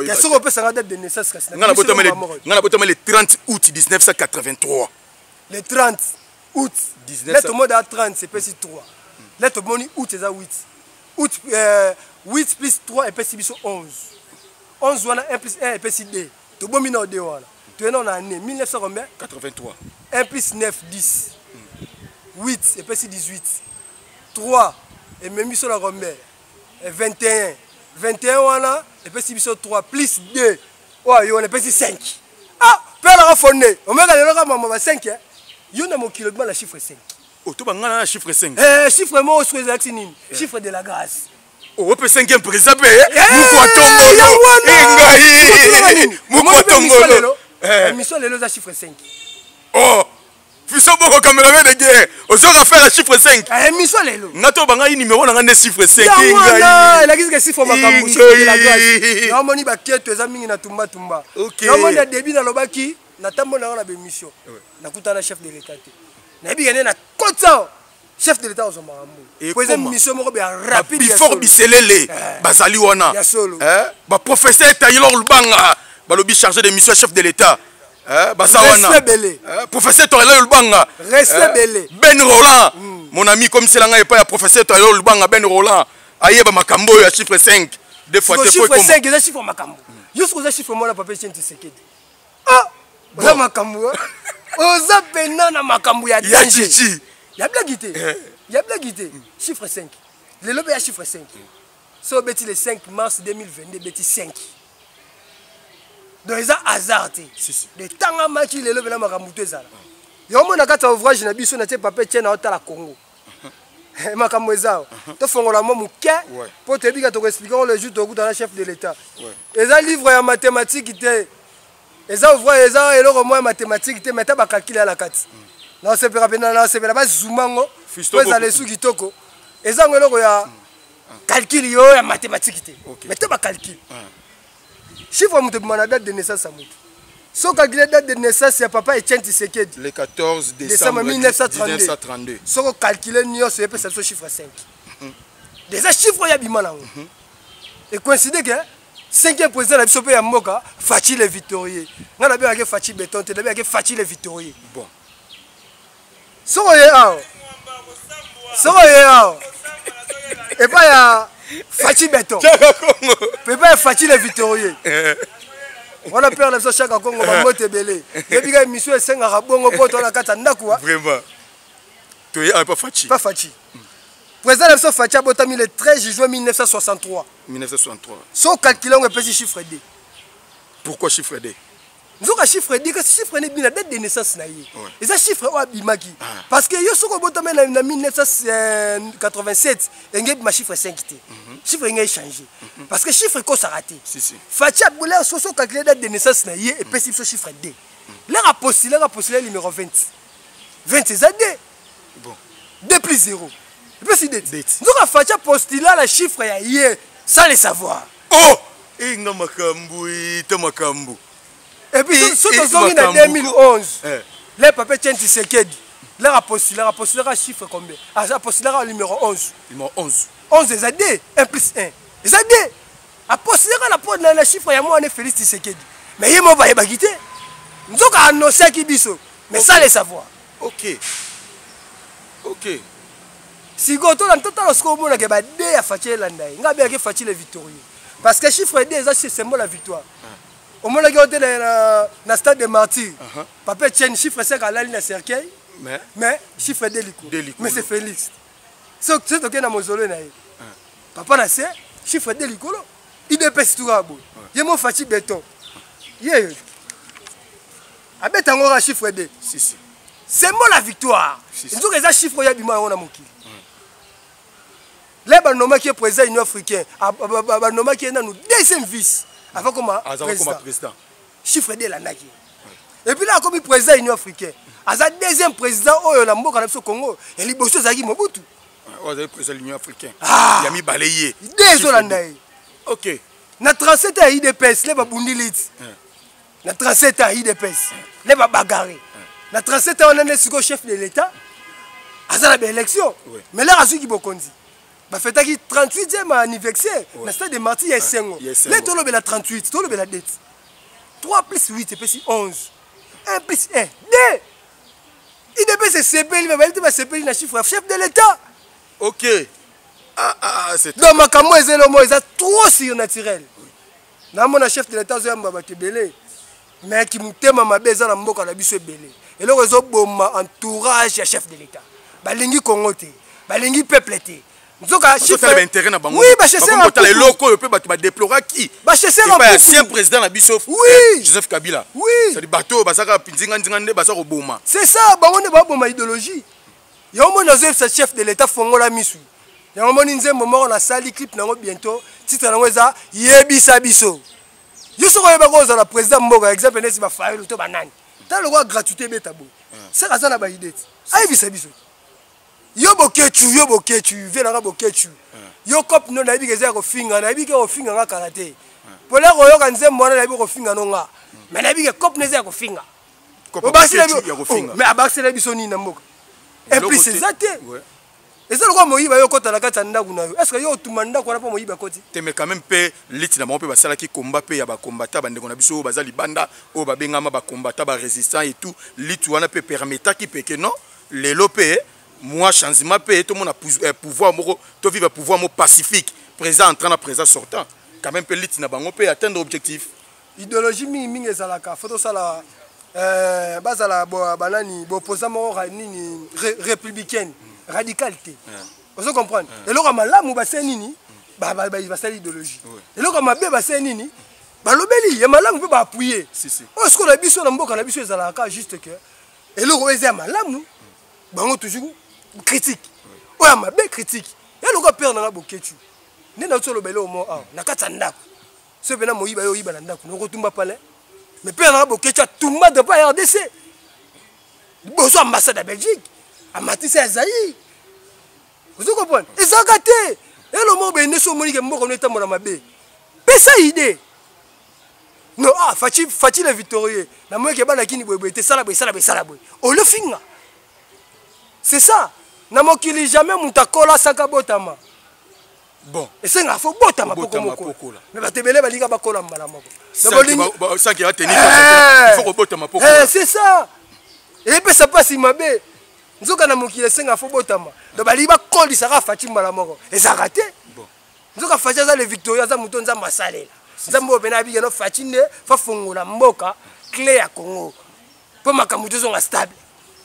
y a ce qu'on peut savoir date de naissance. On a le 30 août 1983. Le 30 août 1983. Let mode à 30, c'est pas si 3. Let money août c'est 8. Août 8 plus 3 et puis 11. 11 1 plus 1 et puis 2. Tu bon mino de voilà. Tu es en année 1983. 1 plus 9 10. 8 et puis 18. 3 et même sur la Romain. 21. 21 voilà et puis 3 plus 2. Ouais, on est puis 5. Ah, père la fondé. On m'a gagné le maman 5 hein. Yo na mo kilo la chiffre 5. Oh, tu as chiffre 5. Chiffre moi sur les axines. Chiffre de la grâce. Oh, peut 5e président. Mission le chiffre 5. Oh, Fiso boko cameraman de guerre. Ozo faire le chiffre 5. Mission lelo. Ngato banga numéro na ngane chiffre 5. Il a dit que chiffre makambo de la grâce. Na moni ba keto eza mingi na tumba. OK. Na moni début na lobaki na tambo na na mission. Na kutana chef de l'état. Na bi gane na kota chef de l'état au Zombarambo. Pour une mission moko bien rapide. Before biselele bazali wana. Ba professeur Taylor Lubanga balobi chargé de mission chef de l'état. Professeur Taylor Lubanga. Ben Roland. Mon ami comme c'est là pas professeur Taylor Lubanga Ben Roland. Ayeba makambo ya chiffre 5. Des fois te chiffre 5 c'est chiffre makambo. Juste que chiffre moi na papa Chenti Sekedi. Ah, ça makambo. Oza penana makambo ya danger. Il y a blaguité. Il y a blaguité. Chiffre 5. Le lobby a chiffre 5. So beti le 5 mars 2022 beti 5. Donc ils ont hasardé. Le temps à match le lobby la makambo ezala. Yo mona kata ouvrage na biso na te papa tient na hôtel à Congo. makambo ezao tofongola mo muke po tebika tokoexpliquer le jour tokuta na chef de l'état eza livre ya mathématique te eza ouvre eza eloko mo ya mathématique te mais ta bakalkile ya la kati na sepela pena na sepela bazumango po eza lesu kitoko eza ngo eloko ya calcul yo ya mathématique te mais ta bakalkile chiffre mutu bimana date de naissance ya mutu so calculer date de naissance ya papa Etienne Tshisekedi le 14 décembre 1932 so calculer nyonso epesa biso chiffre 5 déjà chiffre ya bima nango et coïncide que 5e président na biso pe ya mboka Fachi le Victorieux nga na bia ke Fachi Béton te na bia ke Fachi le Victorieux bon so ye ao et pas ya Fachi Béton pe pas Fachi le Victorieux on a peur de ça chaque Congo va mote belé depuis que monsieur esengaka bongo poto na kata ndako vraiment to ye pas Fachi président de ce Fachi abotami le 13 juin 1963 so calculer on peut chiffre D pourquoi chiffre D nzoka chiffre D que chiffre ne bina date de naissance na ye et ça chiffre o abimaki parce que yo soko botami na 1987 engeb ma chiffre 5 té chiffre ngé changé parce que chiffre ko ça raté Fachi aboulé so calculer date de naissance na ye et puis ce chiffre D leur a postulé numéro 20 c'est ça D bon 2 plus 0 et puis c'est date nzoka Fachi postulé la chiffre ya ye sans le savoir et nga makambu ite makambu. Et puis, surtout en 2011, les papiers Etienne Tshisekedi, leur a postulé un chiffre combien? A postulé un numéro 11. Numéro 11. 11 c'est AD, 1 plus 1. C'est AD. A postulé le chiffre, il y a moi, on est Félix Tshisekedi. Mais il m'a pas quitté. Nous avons annoncé qui biso, mais sans le savoir. Ok. Si vous avez un total de D à Fachi Landai, vous avez Fachi le Victorieux. Parce que le chiffre D, c'est le symbole de la victoire. Au moment où on est dans le stade de martyrs, papa Etienne chiffre 5 à la ligne de cercueil, mais chiffre D mais c'est Félix. C'est ce que dans mausolée. Papa n'a pas chiffre D licolo. Il dépêche tout à bout. Il m'a Fachi Béton. Il a un chiffre D. Symbole la victoire. Ils ont des chiffres qui sont dans les banoma qui est président de l'Union africaine, banoma qui est dans le deuxième vice. Avant comme président. Chiffre de la Naki. Et puis là, comme président de l'Union africaine, à sa deuxième président, au Congo, il y a Bosso Zagi Mobutu. Le président de l'Union africaine. Il a mis balayé. Désolé. Ok. Na 37 ans, il dépasse, les babundilit. Na 37 ans, il dépasse, les bagarre. Na 37 ans, on est le chef de l'État. À sa élection. Mais là, à ceux qui bokondi. Bah fait qui 38e anniversaire na stade de Martyrs il y a 5 ans. Là tu le 38, tu le la date. 3 plus 8 c'est 11. 1 plus 1 2. Il dépêche CP, il va CP na chiffre chef de l'état. OK. C'est donc makambo ezelo mo eza trop surnaturel. Na mona chef de l'état zo mbaba tebele. Mais qui mutema mabeza na mboka na biso ebele. Et là rezo boma entourage ya chef de l'état. Balingi Congo te, balingi peuple te. Intérêt na bango. Oui, bah chasser un les locaux peut ba déplorer qui. Bah chasser un ancien président na biso. Oui. Joseph Kabila. Oui. C'est du bateau basaka pinzinga nzingande basaka boma. C'est ça, bango ne ba boma idéologie. Ya mo na chef de l'état fongola misu. Ya mo ni nzembo moko na sali clip nango bientôt. Titre nango eza yebisa biso. Yo soko yeba ko za la président mboka exemple nesi ba faille to banani. Ta le roi gratuité betabo. Ça ka za na ba idée. Ay bisa biso. Yo bokechu venanga bokechu yo cop no na bikeza ko finga na bike ko finga nga karate pola ko yo kanze mbona na bike ko finga no nga mais na bike cop neza ko finga ko basile ko finga mais abasile biso ni na mboka et puis c'est ça té et ça ko moyiba yo kota na kata ndaku na yo est-ce que yo tumanda ko na po moyiba koti te mais quand même pe lit na mo pe basala ki combat pe ya ba combattant bande ko na biso bazali banda o ba bengama ba combattant ba résistant et tout lit wana pe permettre ki pe que non les lopé moi changement paye tout le monde a pouvoir to vivre pouvoir pacifique présent entrant présent sortant quand même peut na bango peut atteindre objectif idéologie mingi ezalaka photo sala bazala banani opposant nini républicaine radicalité vous comprenez et là malamu ba nini ba sala idéologie et là mabe ba nini ba lobeli ya malamu peut ba appuyer o ce qu'on a biso na mboka na biso ezalaka juste que et là eza malamu bango toujours critique oya mabe critique ya loko père na boketu nena tsolo bele omo ah na katsa ndako so bena moyiba yo yiba na ndako noko tumba pale mais père na boketu tumba de pas RDC boso ambassade de Belgique amatisa Zaïre vous comprenez ezakate elo mo bende so monike mboko neta mona mabe pesa idée non ah faci le victorieux na moi ke bana kini boye te sala boye o le finga c'est ça na mokili jamais mutakola saka botama bon esenga fo botama poko mais batebele balika bakola mbala moko ça qui va tenir il faut que botama poko c'est ça et puis ça passe mabe nzoka na mokili esenga fo botama do bali bakoli saka faci mbala moko ezakate bon nzoka faci za le victorieux za muto nza masalela nzambo bena bige no faci ne fa fungola mboka clé ya Congo po makamuto zonga stable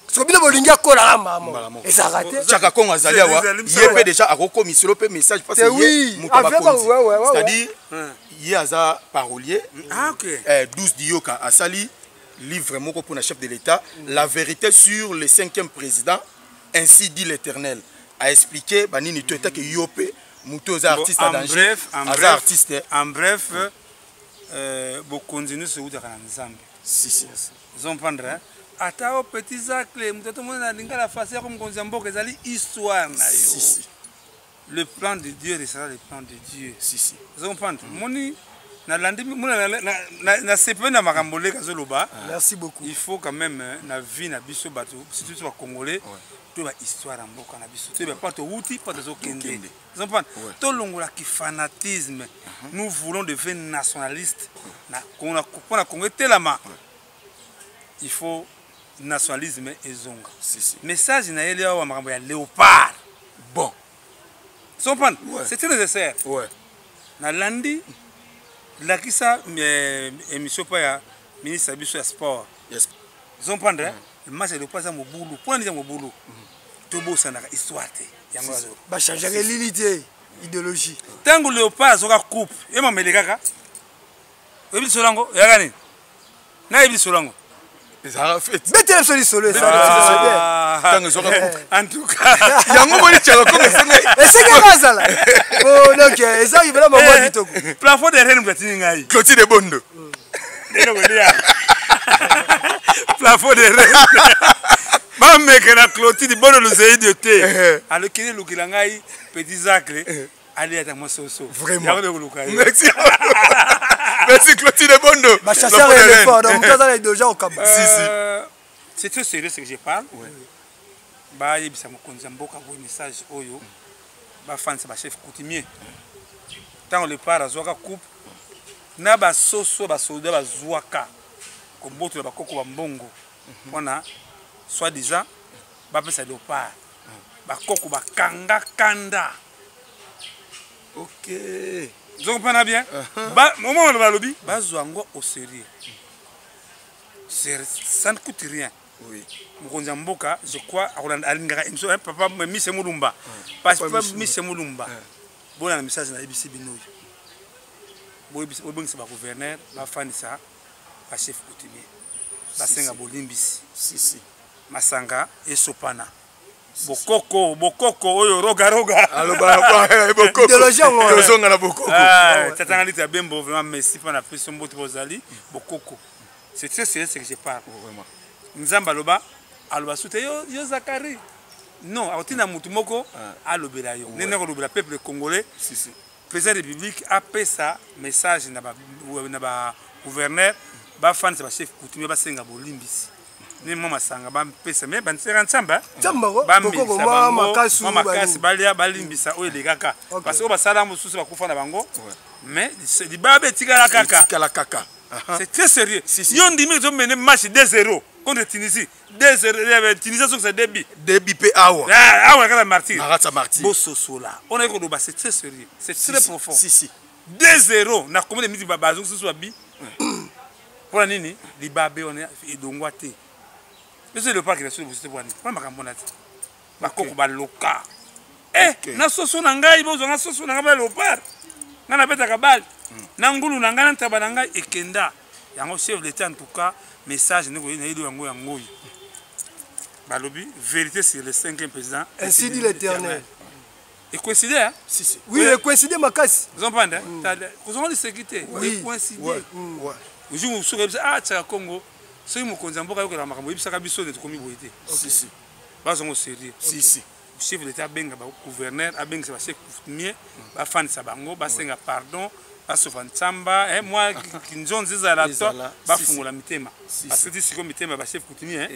so bino bolingi akola mama ezakate chaka Congo azali awa yé déjà akokomi sur le message parce que muto bakonzi c'est-à-dire yé aza parolier 12 Dioka asali livre moko pour le chef de l'État la vérité sur le 5e président ainsi dit l'Éternel a expliqué banini to eta que yopé muto za artiste à danger artiste en bref bo continue ce uta kana nzambe si ils prendre ata au petit zacle muto mona linga la face comme konzi mboka ezali histoire na yo le plan de Dieu restera le plan de Dieu si ils comprendre moni na landi na sepe na makambole kazoloba merci beaucoup il faut quand même na vie na biso bato surtout ba congolais to ba histoire en mboka na biso to ba pas to wuti pas to kende vous comprenez to longola ki fanatisme nous voulons devenir nationalistes na pour na Congo telama il faut nationalisme ezonga message na yele wa makambo ya léopard bon vous comprenez c'est très nécessaire na landi la kisa émission pa ya ministre abiso ya sport ils ont prendre le match de pas à mobulu pour dire mobulu to bossa na histoire te yango ba changer l'idée idéologie tango léopard zoka coupe et mamele kaka ebi solango yakani na ebi solango ça fait bete soli solo tango zoka coupe en tout cas yango moni tchalo comme esenge bazala oh donc ça il vraiment moi bitoko plafond de reine platini ngai Clotilde de Bondo neno welia plafond de reine mame que na Clotilde de Bondo le zéid de thé alors qu'il le kilangai petit zacle allez à moi soso vraiment merci merci Clotilde de Bondo ba chasseur est fort donc ça les deux gens au Kaba c'est très sérieux ce que je parle ba yebisa mokonzi mboka bo message oyo ba fans ba chef coutumier tant le par azwaka coupe na ba soso ba soldat ba zwaka ko mboto ba koko ba mbongo pona soit disant ba pesa le par ba koko ba kanga kanda ok vous comprenez bien ba moment ba lobi ba zwango au sérieux ça ne coûte rien oui mokonzi mboka je crois alingaka émission papa Miss Mulumba parce que Miss Mulumba bona message na ABC binoyo boy bongisa ba gouverneur ba fanisa ba chef coutumier ba senga bolimbisi si masanga esopana bokoko oyo roga aloba bokoko idéologie on zonga na bokoko tatanga lita bembo vraiment merci pour la pression mboto bozali bokoko c'est très sérieux ce que je parle vraiment nzamba loba aloba soute yo Zakari non atina mutu moko alobela yo nene ko lobela peuple congolais si président de la République a fait ça message na ba gouverneur ba fans ba chef coutumier ba senga bolimbisi ni mama sanga ba pesa me ban sera nsamba ba bokoko mama makasi balia balimbisa oyo lekaka parce que ba sala mususu ba kufa na bango mais di babe tikala kaka c'est très sérieux yo ndimi to mener match 2-0 contre Tunisie 2-0 Tunisie c'est débit pe awa kala martyr bosso sola on a ko c'est très sérieux c'est très profond si 2-0 na combien de minutes babazo susu abi pour nini di babe on est idongwate c'est le parc de sur vous pour pas makambonati bakoko ba loka na soso na ngai bozo na soso na ngai leopard ngana beta kabal na ngulu na ngana ntaba ngai ekenda yango chef de l'État en tout cas message ne ko ina ido yango Balobi, vérité sur le 5e président. Ainsi dit l'Éternel. Et coïncider, hein? Si. Oui, il coïncider ma casse. Vous entendez? Vous avez de sécurité. Oui. Coïncider. Ouais. Le jour où vous serez ah, tu as Congo. Si vous avez un peu de la marambo, vous avez besoin de commis boité. Si. Pas en sérieux. Si. Le chef de l'État, le gouverneur, le chef coutumier, le fan Sabango, le pardon. Basofan Tsamba, moi qui nous disent à la toi, bafungou la mitema. Parce que si comme mitema, chef coutumier, hein.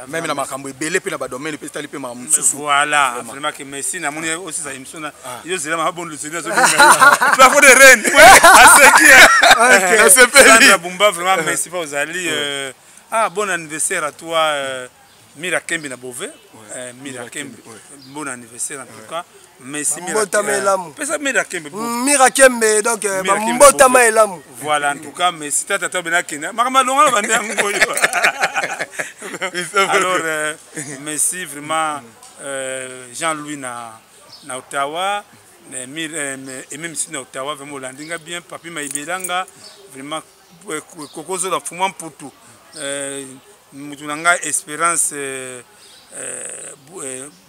Même dans ma cambo, belé pe na ba domaine, pe stali pe ma mususu. Voilà, vraiment que merci. Na moni aussi ça émission na. Yo zela ma bon le Seigneur. La fois de reine. À ce qui. Sandra Bumba, vraiment merci pour vous aller. Bon anniversaire à toi, Mira Kembe na Bové. Mira Kembe. Bon anniversaire en tout cas. Merci Mira Kembe, donc Mbotama Elamu. Voilà, en tout cas, mais si tu as ta benakina, alors, merci vraiment Jean-Louis na Ottawa, et même si na Ottawa, vraiment landinga bien, Papi Maïbelanga, vraiment Kokozo la Fumam pour tout. Moutunanga Espérance.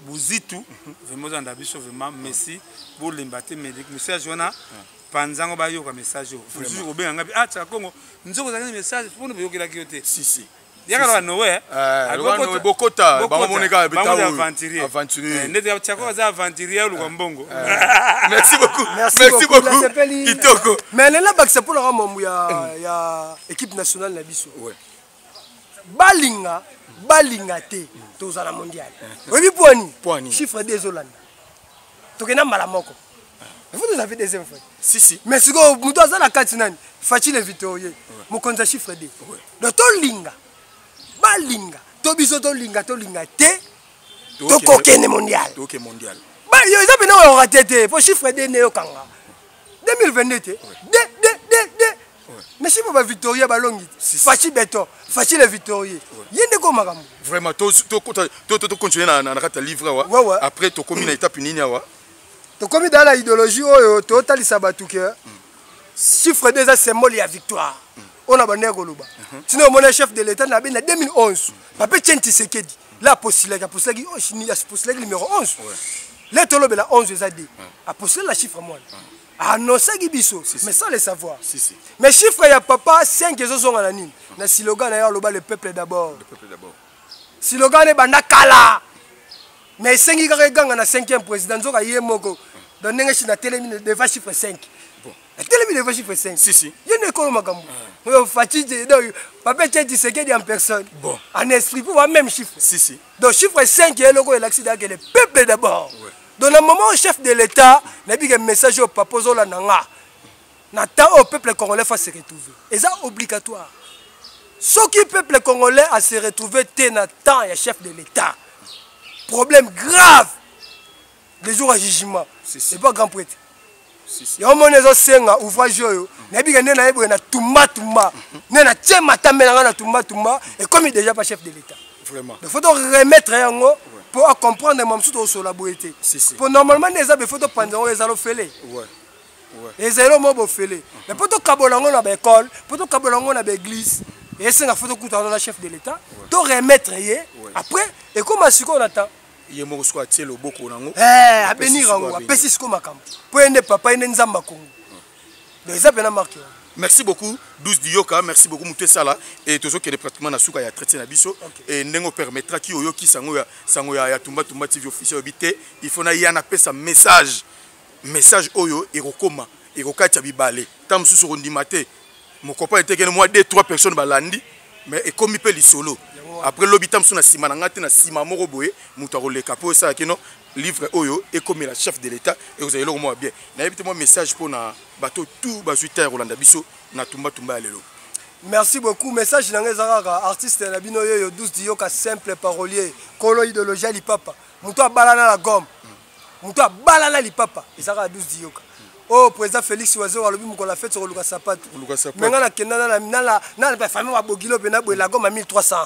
Bouzitou, vraiment dans l'habitude, vraiment merci pour l'embaté message wana panzango ba yo ka message fuzu ko benga ah tsa Congo nzoko za message pour nous yokela kiote si yaka no we aloko bokota ba monika bitawo aventurier ndete tsa ko za aventurier lu mbongo merci beaucoup kitoko mais là bakse pour la mombu ya équipe nationale na biso balinga te tozala mondial obi poani chiffre des Hollandais tokena mala moko vous nous avez deuxième fois si mais siko muto azala kati nani facile Victorie mokonza chiffre D donc tolinga balinga to biso tolinga te tokokene mondial ba yo eza pena o raté pour chiffre D ne yo kanga 2022 te mais si vous avez Victoria Balongi, facile béton, facile Victoria. Il y a des gommes. Vraiment, tu continues à la livre. Après, tu commis une étape unique. Tu commis dans l'idéologie, tu as les sabatouké. Chiffre des symboles, il y a victoire. On a banné Goloba. Sinon, mon chef de l'État n'a pas 2011. Papa Tchenti Sekedi. La postulée, numéro 11. L'étole de la 11 a dit. A postulé la chiffre moi. Ah non, ça Gibiso, mais sans le savoir. Mais chiffre, il y a papa 5 sont en ligne. Le slogan est le peuple d'abord. Slogan est Bandakala. Mais 5 gang na 5e président, Zoka Yemoko. Dans la télé, devant chiffre 5. La télé devant chiffre 5. Il y a une école Magambo. Fatigué, papa Tchèque Sekedi en personne. En esprit, pour voir même chiffre. Donc chiffre 5 est le l'accident que le peuple d'abord. Dans le moment où le chef de l'État n'a pas un message au papa Zola Nanga, n'attend au peuple congolais à se retrouver. Et c'est obligatoire. Ce qui peuple congolais à se retrouver, c'est n'attend le chef de l'État. Problème grave. Les jours à jugement. C'est pas grand prêtre. Il y a un moment où senga ouvrage yo, nabi gane na yebo na tumba na tchema tamela na tumba et comme il déjà pas chef de l'État. Vraiment. Il faut remettre yango pour comprendre même tout sur la beauté. Pour normalement les il faut prendre les allo félé. Les allo mobo félé. Mais pour to kabolango na ba école, pour to kabolango na ba église, et c'est la photo coûtant la chef de l'État, to remettre yé. Après et comment est-ce qu'on attend? Il mo ko atie le boko nango a bénir yango a pesi ko makambo po ende papa ende nzamba kongo donc ça pena marqué. Merci beaucoup 12 Dioka, merci beaucoup Mouté Sala et tozo qui est pratiquement na suka ya traité na biso et ndengo permettra ki oyo ki sango ya tumba TV officiel habité il faut na yana pesa message oyo erokoma erokati bibale tam susu rondimate mon copain était que moi 2-3 personnes balandi mais et comme il peut li solo après l'habitant sur na sima na ngate na sima moko boye muto le capot ça kino livre oyo et comme la chef de l'État et vous avez le moi bien na évite moi message pour na bateau tout bazuita Rolanda biso na tumba lelo. Merci beaucoup message na ngezaka artiste na bino yo 12 Dioka simple parolier kolo idéologie li papa muto balana la gomme muto balana li papa ezaka 12 Dioka. Oh, président Félix Oiseau a lobby la fête sur Lucas Sapato. Mais na na famille wa Bogilo pena bo la gomme à 1300.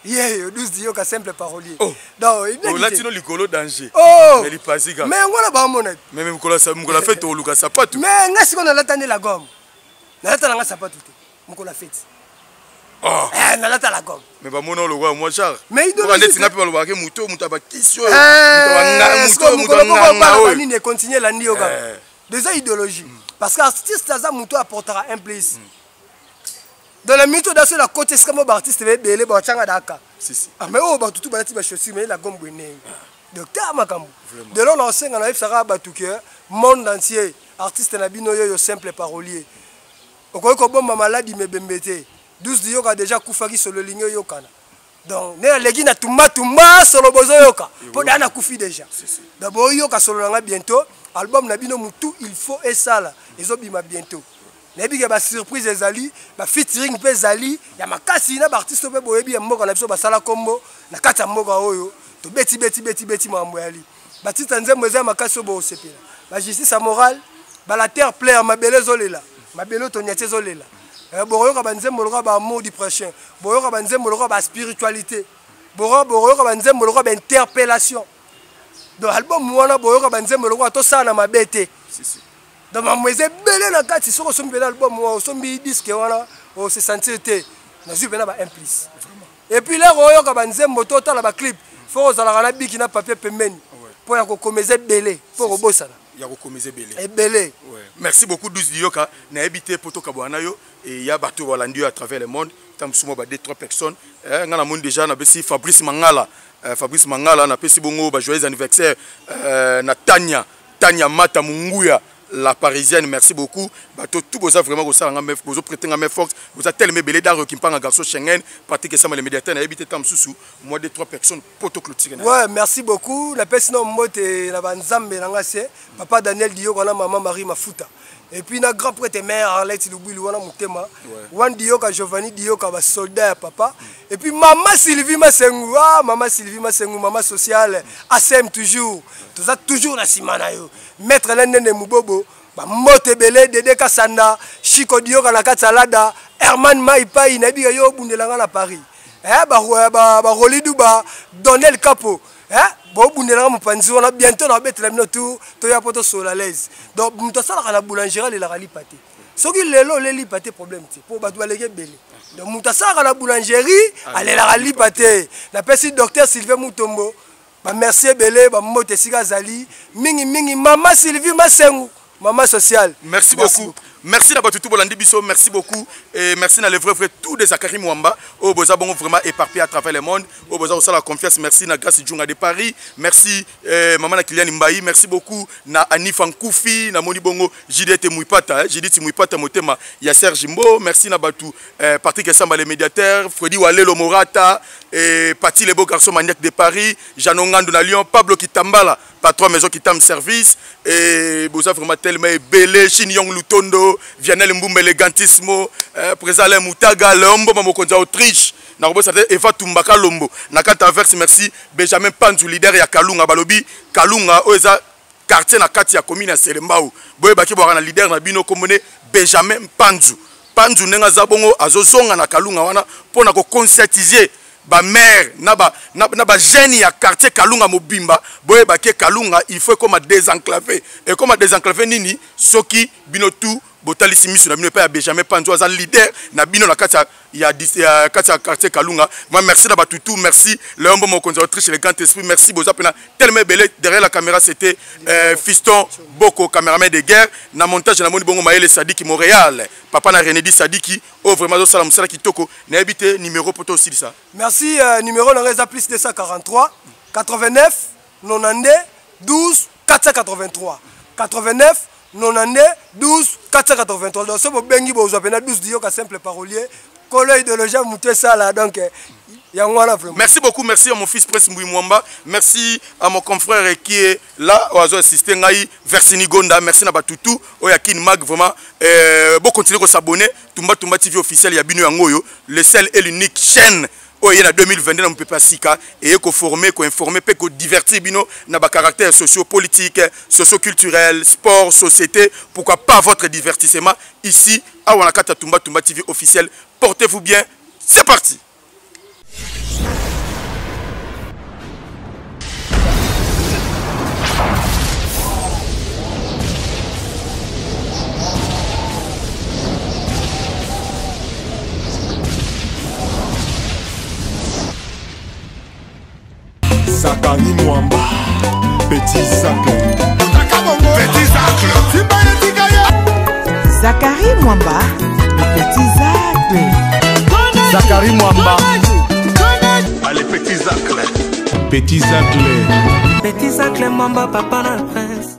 Yeah, 12 Dioka simple parolier. Oh. Donc, il là tino likolo danger. Oh. Mais il passe ga. Mais ngona ba monete. Mais même la fête au Lucas Sapato. Mais ngasi qu'on a l'attendre la gomme. Na l'attendre nga Sapato te. Mukola fête. nalata la gomme. Mais bah mon le roi moi Charles. Mais il doit être napi balobaka muto muto ba kisio. Muto continuer la nioga. Déjà idéologie. Parce qu'artiste ça muto apportera un plus. Dans la mytho dans la côté c'est comme artiste veut belé ba changa daka. Si. Ah mais oh ba tutu ba ba chaussure mais la gomme bone. Docteur Makambu. De là on enseigne na ça ba tout que monde entier artiste na bino yo simple parolier. Okoy ko bomba maladie me bembete. 12 diyoka déjà kufaki solo linyo yokana. Donc ne legi na tumba solo bozo yoka. Po dana kufi déjà. D'abord yoka solo nga bientôt album na bino mutu il faut et ça là. Ezobima bientôt. Nebi ke ba surprise ezali, ba featuring pe ezali, ya makasi na ba artiste pe boyebi ya mboka na biso ba sala kombo na kata mboka oyo. To beti mambo yali. Ba tita nzembo eza makasi bo sepela. Ba justice morale, ba la terre plaire mabele zolela. Mabelo to nyate zolela. Boroyoka banzembo loka ba amour du prochain. Boroyoka banzembo loka ba spiritualité. Boroyoka banzembo loka ba interpellation. Donc album wana boroyoka banzembo loka to sana mabete. Si. Donc mamweze belé na kati soko sombi l'album wa sombi disque wana o se sentir te. Na zu bena ba implice. Et puis là boroyoka banzembo to tala ba clip. Faut ozala na biki na papier pembeni. Pour ya ko komeze belé, pour obosana. Ya ko komeze belé. Et belé. Merci beaucoup 12 Diyoka. Na habité poto kabwana yo. Et il y a bateau Walandi à travers le monde. Tam souma ba 2-3 personnes. Ngana monde déjà na besi Fabrice Mangala. Fabrice Mangala na pesi bongo ba joyeux anniversaire na Tanya Mata Munguya la parisienne. Merci beaucoup. Bateau tout boza vraiment ko sala nga meuf bozo prêter nga meuf force. Vous a tellement belé d'art qui panga garçon Schengen pratique ça les médiateurs na habité tam susu moi 2-3 personnes poto clôturer. Ouais, merci beaucoup. La personne mote na banzambe na ngase papa Daniel Diyoka na maman Marie Mafuta. Et puis na grand prêtre mère Arlette Lubili wana mutema wan Diyoka Giovanni Diyoka ba soldat papa et puis maman Sylvie Masengu maman Sylvie Masengu maman sociale ASM toujours tout ça toujours na simana yo maître Nene Mubobo ba mote belé Dede Kasanda Chico Diyoka na katsalada Herman Maipai na biga yo bundelanga na Paris ba Rolidou ba Donel Capo bon bundela mopanzi wana bientôt na betela bino tout to ya poto solalaise donc muto sala la boulangerie le la rali pâté soki lelo le li pâté problème ti pour batu baleke belé donc muto sala la boulangerie ale la rali pâté na pesi docteur Sylvain Mutombo ba merci belé ba mote sika zali mingi mama Sylvie Masengu maman sociale. Merci beaucoup. Merci d'avoir tout bolandi biso, merci beaucoup et merci na le vrai tout des Zakari Mwamba au boza bon vraiment éparpillé à travers le monde au boza aussi la confiance merci na Grace Djunga de Paris merci maman na Kylian Mbayi merci beaucoup na Anif Ankoufi na Moni Bongo JDT Mouipata JDT Mouipata motema ya Serge Mbo merci na batu Patrick Samba les médiateurs Freddy Walelo Morata et Pati les beaux garçons maniaques de Paris Janon Ngandou na Lyon Pablo Kitambala patron maison qui tame service et boza vraiment tellement belé Chinyong Lutondo Vianel Mbumbe elegantismo Présale Moutaga Lombo Mamokonza Autriche na robo sate Eva Tumbaka Lombo na kata verse merci Benjamin Panzu leader ya Kalunga balobi Kalunga oza quartier na kati ya commune ya Selembao boye baki bora na leader na bino komone Benjamin Panzu nenga zabongo azozonga na Kalunga wana pona ko conscientiser ba mère na ba jeune ya quartier Kalunga Mobimba boye baki Kalunga il faut comme désenclaver et comme désenclaver nini soki bino tout botali simisu na bino pa Benjamin Panzo aza leader na bino na kati ya kati ya quartier Kalunga. Moi merci na batutu merci Léombo Mokonza Autriche le grand esprit merci boza pena tellement belé derrière la caméra c'était Fiston Boko caméraman de guerre na montage na moni bongo Maël Sadiki Montréal papa na René Di Sadiki oh vraiment zo salam sala kitoko na habité numéro poto aussi ça. Merci numéro na reza plus 243 89 92 12 483 89 99 12 483 donc c'est bengi bozo pena 12 Diyoka simple parolier collègue de le gens muté ça là donc merci beaucoup merci à mon fils Prince Mbui Mwamba merci à mon confrère qui est là oazo assisté ngai Versini Gonda merci na batutu oyakin mag vraiment bon continuer à s'abonner Tumba TV officiel ya bino yangoyo le seul et l'unique chaîne en 2022 on peut pas sika et ko former ko informer pe ko divertir bino na ba caractère socio-politique, socio-culturel, sport, société, pourquoi pas votre divertissement ici à Wanakata Tumba TV officiel. Portez-vous bien. C'est parti. Zakari Mwamba, Petit Zacle. Petit Zacle. Zakari Mwamba, le Petit Zacle. Zakari Mwamba. Allez, Petit Zacle. Petit Zacle. Petit Zacle Mwamba, papa na prince.